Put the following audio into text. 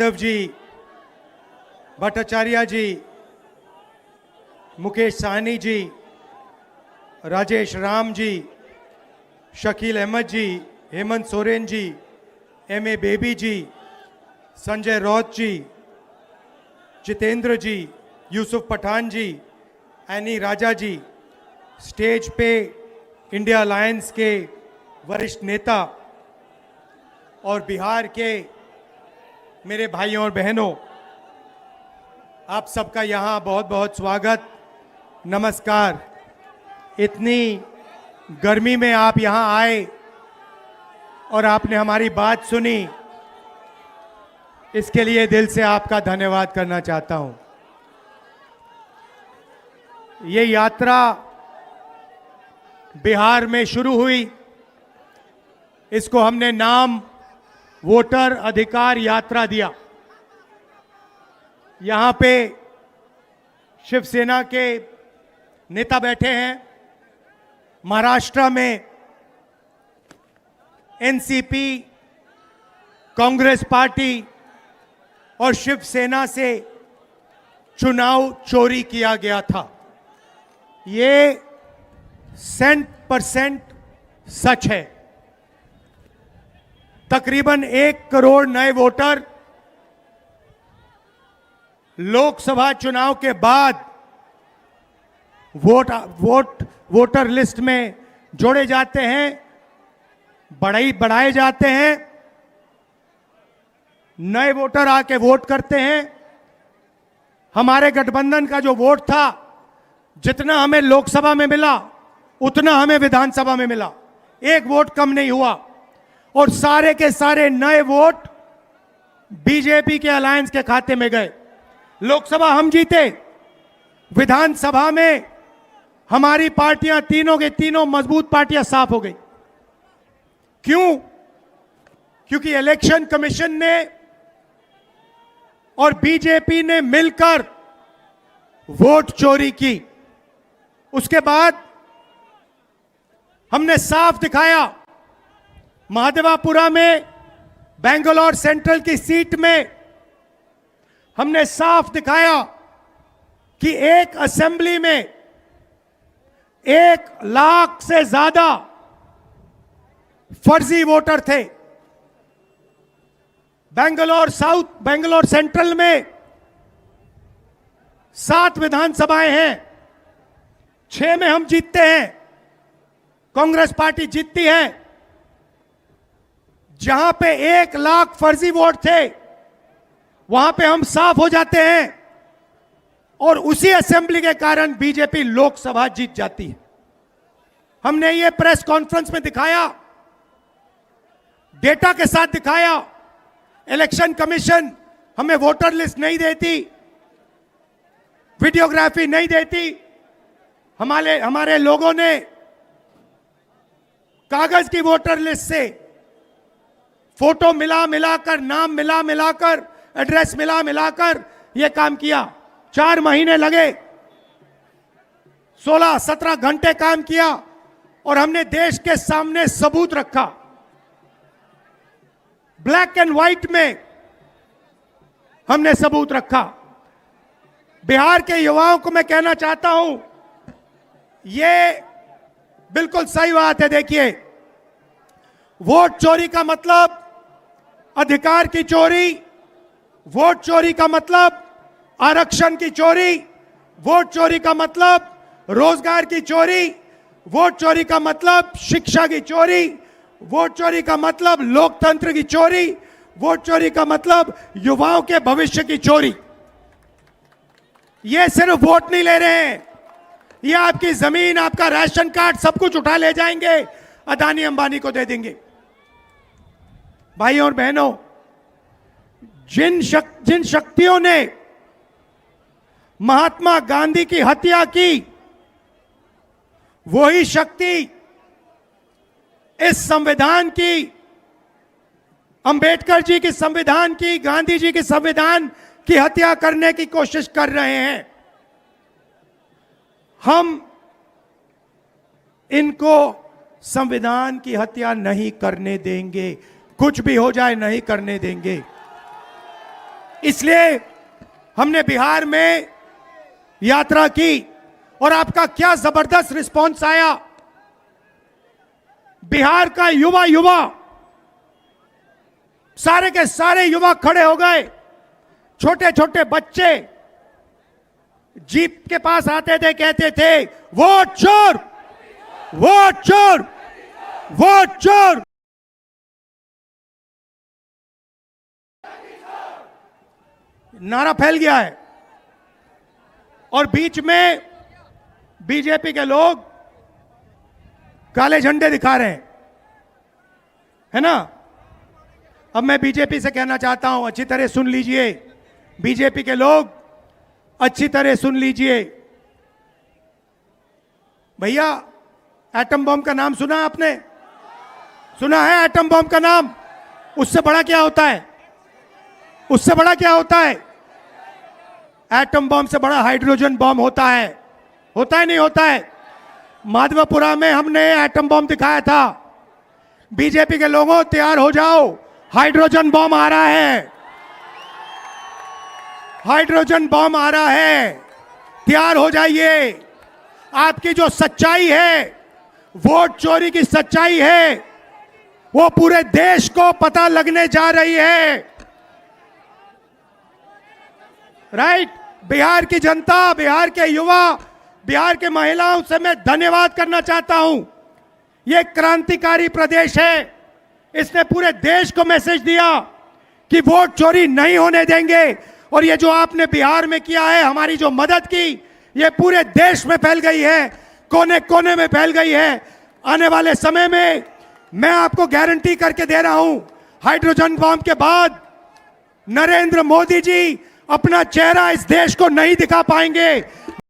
यादव जी, भट्टाचार्य जी, मुकेश साहनी जी, राजेश राम जी, शकील अहमद जी, Hemant Soren ji, MA. Baby जी, संजय रौत जी, जितेंद्र जी, यूसुफ पठान जी, any राजा जी, stage पे India alliance के वरिष्ठ नेता और बिहार के मेरे भाइयों और बहनों, आप सबका यहाँ बहुत बहुत स्वागत, नमस्कार। इतनी गर्मी में आप यहाँ आए और आपने हमारी बात सुनी, इसके लिए दिल से आपका धन्यवाद करना चाहता हूँ। ये यात्रा बिहार में शुरू हुई, इसको हमने नाम वोटर अधिकार यात्रा दिया। यहाँ पे शिवसेना के नेता बैठे हैं, महाराष्ट्र में एनसीपी, कांग्रेस पार्टी और शिवसेना से चुनाव चोरी किया गया था। ये 100% सच है। तकरीबन 1 करोड़ नए वोटर लोकसभा चुनाव के बाद वोटर लिस्ट में जोड़े जाते हैं, बढ़ाए जाते हैं। नए वोटर आके वोट करते हैं। हमारे गठबंधन का जो वोट था, जितना हमें लोकसभा में मिला उतना हमें विधानसभा में मिला, 1 वोट कम नहीं हुआ। और सारे के सारे नए वोट बीजेपी के अलायंस के खाते में गए। लोकसभा हम जीते, विधानसभा में हमारी पार्टियां तीनों के तीनों मजबूत पार्टियां साफ हो गई। क्यों? क्योंकि इलेक्शन कमीशन ने और बीजेपी ने मिलकर वोट चोरी की। उसके बाद हमने साफ दिखाया, महादेवापुरा में बेंगलोर सेंट्रल की सीट में हमने साफ दिखाया कि एक असेंबली में 1 लाख से ज्यादा फर्जी वोटर थे। बेंगलोर सेंट्रल में 7 विधानसभाएं हैं, 6 में हम जीतते हैं, कांग्रेस पार्टी जीतती है। जहां पे 1 लाख फर्जी वोट थे, वहां पे हम साफ हो जाते हैं और उसी असेंबली के कारण बीजेपी लोकसभा जीत जाती है। हमने ये प्रेस कॉन्फ्रेंस में दिखाया, डेटा के साथ दिखाया। इलेक्शन कमीशन हमें वोटर लिस्ट नहीं देती, वीडियोग्राफी नहीं देती। हमारे लोगों ने कागज की वोटर लिस्ट से फोटो मिलाकर, नाम मिलाकर, एड्रेस मिलाकर यह काम किया। 4 महीने लगे, 16-17 घंटे काम किया और हमने देश के सामने सबूत रखा। ब्लैक एंड व्हाइट में हमने सबूत रखा। बिहार के युवाओं को मैं कहना चाहता हूं, यह बिल्कुल सही बात है। देखिए, वोट चोरी का मतलब अधिकार की चोरी, वोट चोरी का मतलब आरक्षण की चोरी, वोट चोरी का मतलब रोजगार की चोरी, वोट चोरी का मतलब शिक्षा की चोरी, वोट चोरी का मतलब लोकतंत्र की चोरी, वोट चोरी का मतलब युवाओं के भविष्य की चोरी। ये सिर्फ वोट नहीं ले रहे हैं, ये आपकी जमीन, आपका राशन कार्ड, सब कुछ उठा ले जाएंगे, अदानी अंबानी को दे देंगे। भाइयों और बहनों, जिन शक्तियों ने महात्मा गांधी की हत्या की, वही शक्ति इस संविधान की, अंबेडकर जी की संविधान की, गांधी जी की संविधान की हत्या करने की कोशिश कर रहे हैं। हम इनको संविधान की हत्या नहीं करने देंगे, कुछ भी हो जाए नहीं करने देंगे। इसलिए हमने बिहार में यात्रा की और आपका क्या जबरदस्त रिस्पॉन्स आया। बिहार का युवा युवा सारे के सारे युवा खड़े हो गए। छोटे छोटे बच्चे जीप के पास आते थे, कहते थे वोट चोर, वोट चोर, वोट चोर। नारा फैल गया है और बीच में बीजेपी के लोग काले झंडे दिखा रहे हैं, है ना। अब मैं बीजेपी से कहना चाहता हूं, अच्छी तरह सुन लीजिए, बीजेपी के लोग अच्छी तरह सुन लीजिए। भैया, एटम बम का नाम सुना आपने? सुना है एटम बम का नाम? उससे बड़ा क्या होता है? उससे बड़ा क्या होता है? एटम बम से बड़ा हाइड्रोजन बम होता है। होता है नहीं होता है? माधवपुरा में हमने एटम बम दिखाया था। बीजेपी के लोगों तैयार हो जाओ, हाइड्रोजन बम आ रहा है, हाइड्रोजन बम आ रहा है, तैयार हो जाइए। आपकी जो सच्चाई है, वोट चोरी की सच्चाई है, वो पूरे देश को पता लगने जा रही है। राइट? बिहार की जनता, बिहार के युवा, बिहार के महिलाओं से मैं धन्यवाद करना चाहता हूं। ये क्रांतिकारी प्रदेश है। इसने पूरे देश को मैसेज दिया कि वोट चोरी नहीं होने देंगे। और ये जो आपने बिहार में किया है, हमारी जो मदद की, ये पूरे देश में फैल गई है, कोने कोने में फैल गई है। आने वाले समय में मैं आपको गारंटी करके दे रहा हूं, हाइड्रोजन बम के बाद नरेंद्र मोदी जी अपना चेहरा इस देश को नहीं दिखा पाएंगे।